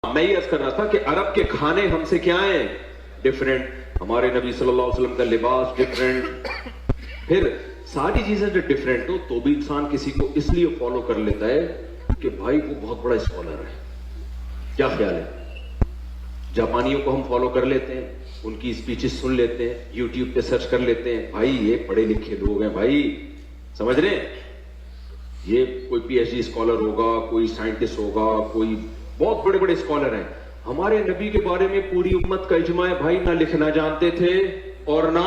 میں یہ عرض کر رہا تھا کہ عرب کے کھانے ہم سے کیا ہیں؟ ڈیفرنٹ. ہمارے نبی صلی اللہ علیہ وسلم کا لباس ڈیفرنٹ, پھر ساری چیزیں جو ڈیفرنٹ ہو تو بھی انسان کسی کو اس لیے فالو کر لیتا ہے کہ بھائی وہ بہت بڑا اسکالر ہے. کیا خیال ہے؟ جاپانیوں کو ہم فالو کر لیتے ہیں, ان کی اسپیچز سن لیتے ہیں, یوٹیوب پہ سرچ کر لیتے ہیں, بھائی یہ پڑھے لکھے لوگ ہیں, بھائی سمجھ رہے ہیں, یہ کوئی پی ایچ ڈی اسکالر ہوگا, کوئی سائنٹسٹ ہوگا, کوئی بہت بڑے بڑے اسکالر ہیں. ہمارے نبی کے بارے میں پوری امت کا اجماع ہے بھائی نہ لکھنا جانتے تھے اور نہ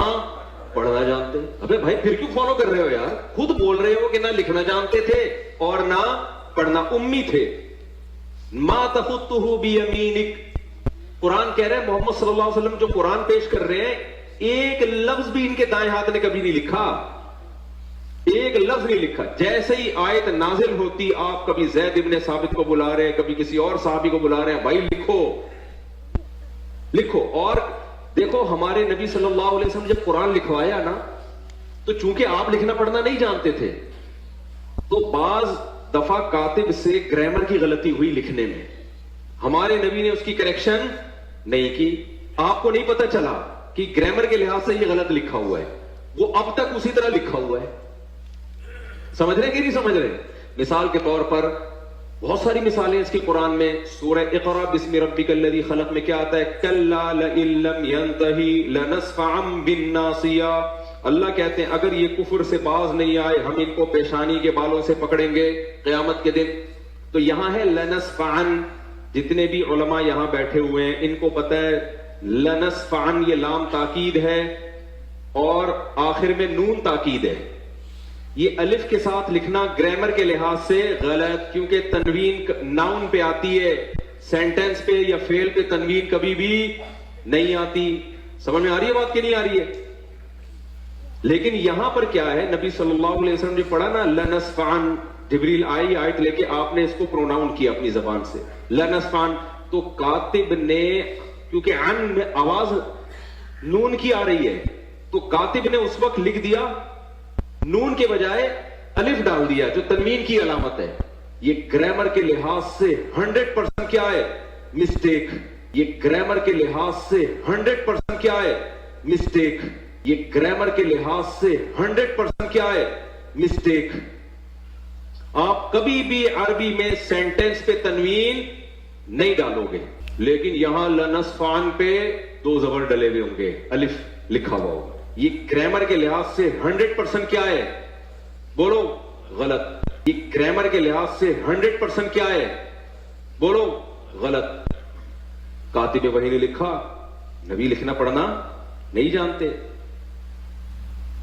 پڑھنا جانتے. ابے بھائی پھر کیوں فالو کر رہے ہو یار؟ خود بول رہے ہو کہ نہ لکھنا جانتے تھے اور نہ پڑھنا, امی تھے. ما تخطہ بیمینک, قرآن کہہ رہے ہیں محمد صلی اللہ علیہ وسلم جو قرآن پیش کر رہے ہیں ایک لفظ بھی ان کے دائیں ہاتھ نے کبھی نہیں لکھا, ایک لفظ نہیں لکھا. جیسے ہی آیت نازل ہوتی آپ کبھی زید ابن ثابت کو بلا رہے ہیں, کبھی کسی اور صحابی کو بلا رہے ہیں, بھائی لکھو لکھو. اور دیکھو ہمارے نبی صلی اللہ علیہ وسلم جب قرآن لکھوایا نا تو چونکہ آپ لکھنا پڑھنا نہیں جانتے تھے تو بعض دفعہ کاتب سے گرامر کی غلطی ہوئی لکھنے میں, ہمارے نبی نے اس کی کریکشن نہیں کی. آپ کو نہیں پتا چلا کہ گرامر کے لحاظ سے یہ غلط لکھا ہوا ہے, وہ اب تک اسی طرح لکھا ہوا ہے. سمجھ رہے کہ نہیں سمجھ رہے؟ مثال کے طور پر بہت ساری مثالیں اس کی قرآن میں. سورہ اقرا بسم ربک الذی خلق میں کیا آتا ہے؟ کلا لئن لم ینتہی لنصفعا بالناصیہ. اللہ کہتے ہیں اگر یہ کفر سے باز نہیں آئے ہم ان کو پیشانی کے بالوں سے پکڑیں گے قیامت کے دن. تو یہاں ہے لنصفعا, جتنے بھی علماء یہاں بیٹھے ہوئے ہیں ان کو پتہ ہے لنصفعا یہ لام تاکید ہے اور آخر میں نون تاکید ہے. یہ الف کے ساتھ لکھنا گرامر کے لحاظ سے غلط, کیونکہ تنوین ناؤن پہ آتی ہے, سینٹنس پہ یا فعل پہ تنوین کبھی بھی نہیں آتی. سمجھ میں آ رہی ہے بات کہ نہیں آ رہی ہے؟ لیکن یہاں پر کیا ہے, نبی صلی اللہ علیہ وسلم نے پڑھا نا لنصفعن, جبریل آئی آیت لے کے آپ نے اس کو پروناؤن کیا اپنی زبان سے لنصفعن, تو کاتب نے کیونکہ عن میں آواز نون کی آ رہی ہے تو کاتب نے اس وقت لکھ دیا نون کے بجائے الف ڈال دیا جو تنوین کی علامت ہے. یہ گرامر کے لحاظ سے 100% کیا ہے؟ مسٹیک. یہ گرامر کے لحاظ سے 100% کیا ہے؟ مسٹیک. یہ گرامر کے لحاظ سے 100% کیا ہے؟ مسٹیک. آپ کبھی بھی عربی میں سینٹنس پہ تنوین نہیں ڈالو گے, لیکن یہاں لنصفعن پہ دو زبر ڈلے ہوئے ہوں گے, الف لکھا ہوا ہوگا. یہ گرامر کے لحاظ سے 100% کیا ہے؟ بولو غلط. یہ گرامر کے لحاظ سے 100% کیا ہے؟ بولو غلط. کاتب وحی نے لکھا, نبی لکھنا پڑھنا نہیں جانتے.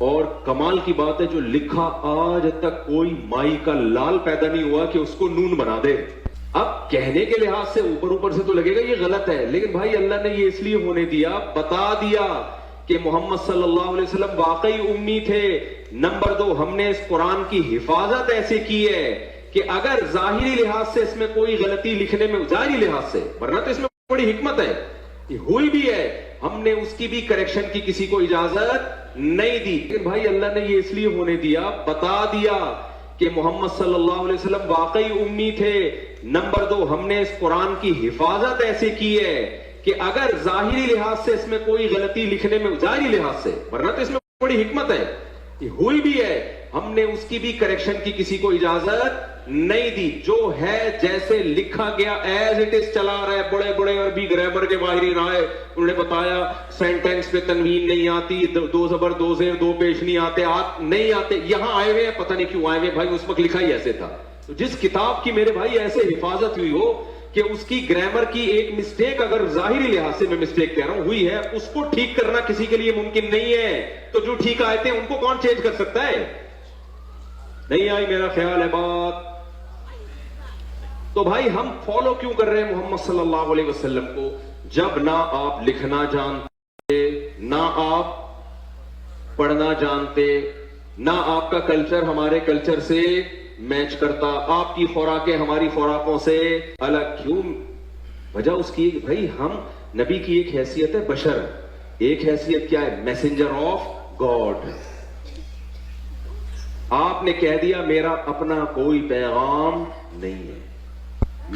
اور کمال کی بات ہے جو لکھا آج تک کوئی مائی کا لال پیدا نہیں ہوا کہ اس کو نون بنا دے. اب کہنے کے لحاظ سے اوپر سے تو لگے گا یہ غلط ہے, لیکن بھائی اللہ نے یہ اس لیے ہونے دیا, بتا دیا کہ محمد صلی اللہ علیہ وسلم واقعی امی تھے. نمبر 2, ہم نے اس قرآن کی حفاظت ایسے کی ہے کہ اگر ظاہری لحاظ سے اس میں کوئی غلطی لکھنے میں, ظاہری لحاظ سے, ورنہ تو اس میں بڑی حکمت ہے, ہوئی بھی ہے, ہم نے اس کی بھی کریکشن کی کسی کو اجازت نہیں دی. لیکن بھائی اللہ نے یہ اس لیے ہونے دیا, بتا دیا کہ محمد صلی اللہ علیہ وسلم واقعی امی تھے. نمبر 2, ہم نے اس قرآن کی حفاظت ایسے کی ہے کہ اگر ظاہری لحاظ سے اس میں کوئی غلطی لکھنے میں, ظاہری لحاظ سے, ورنہ تو اس میں بڑی حکمت ہے, ہوئی بھی ہے, ہم نے اس کی بھی کریکشن کی کسی کو اجازت نہیں دی. جو ہے جیسے لکھا گیا ایز اٹ از چلا رہا ہے. بڑے بڑے عربی گرامر کے ماہرین آئے, انہوں نے بتایا سینٹینس پہ تنوین نہیں آتی, دو زبر دو زیر دو پیش نہیں آتے, نہیں آتے. یہاں آئے ہوئے ہیں, پتہ نہیں کیوں آئے ہوئے بھائی, اس وقت لکھا ہی ایسے تھا. تو جس کتاب کی میرے بھائی ایسے حفاظت ہوئی ہو کہ اس کی گرامر کی ایک مسٹیک, اگر ظاہری لحاظ سے میں مسٹیک کہہ رہا ہوں ہوئی ہے, اس کو ٹھیک کرنا کسی کے لیے ممکن نہیں ہے. تو جو ٹھیک آئے تھے ان کو کون چینج کر سکتا ہے؟ نہیں آئی میرا خیال ہے بات. تو بھائی ہم فالو کیوں کر رہے ہیں محمد صلی اللہ علیہ وسلم کو, جب نہ آپ لکھنا جانتے, نہ آپ پڑھنا جانتے, نہ آپ کا کلچر ہمارے کلچر سے میچ کرتا, آپ کی خوراکیں ہماری خوراکوں سے الگ. کیوں؟ وجہ اس کی بھائی ہم, نبی کی ایک حیثیت ہے بشر, ایک حیثیت کیا ہے؟ Messenger of God. آپ نے کہہ دیا میرا اپنا کوئی پیغام نہیں ہے,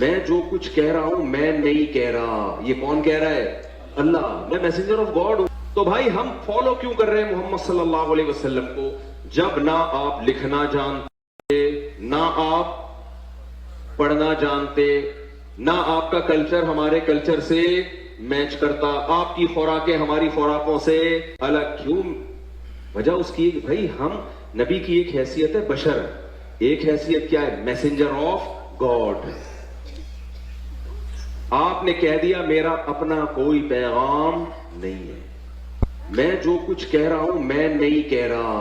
میں جو کچھ کہہ رہا ہوں میں نہیں کہہ رہا. یہ کون کہہ رہا ہے؟ اللہ. میں میسنجر آف گاڈ ہوں. تو بھائی ہم فالو کیوں کر رہے ہیں محمد صلی اللہ علیہ وسلم کو؟ جب نہ آپ لکھنا جانتے، نہ آپ پڑھنا جانتے، نہ آپ کا کلچر ہمارے کلچر سے میچ کرتا، آپ کی خوراکیں ہماری خوراکوں سے الگ. کیوں؟ وجہ اس کی بھائی ہم نبی کی ایک حیثیت ہے بشر، ایک حیثیت کیا ہے؟ Messenger of God. آپ نے کہہ دیا میرا اپنا کوئی پیغام نہیں ہے، میں جو کچھ کہہ رہا ہوں میں نہیں کہہ رہا.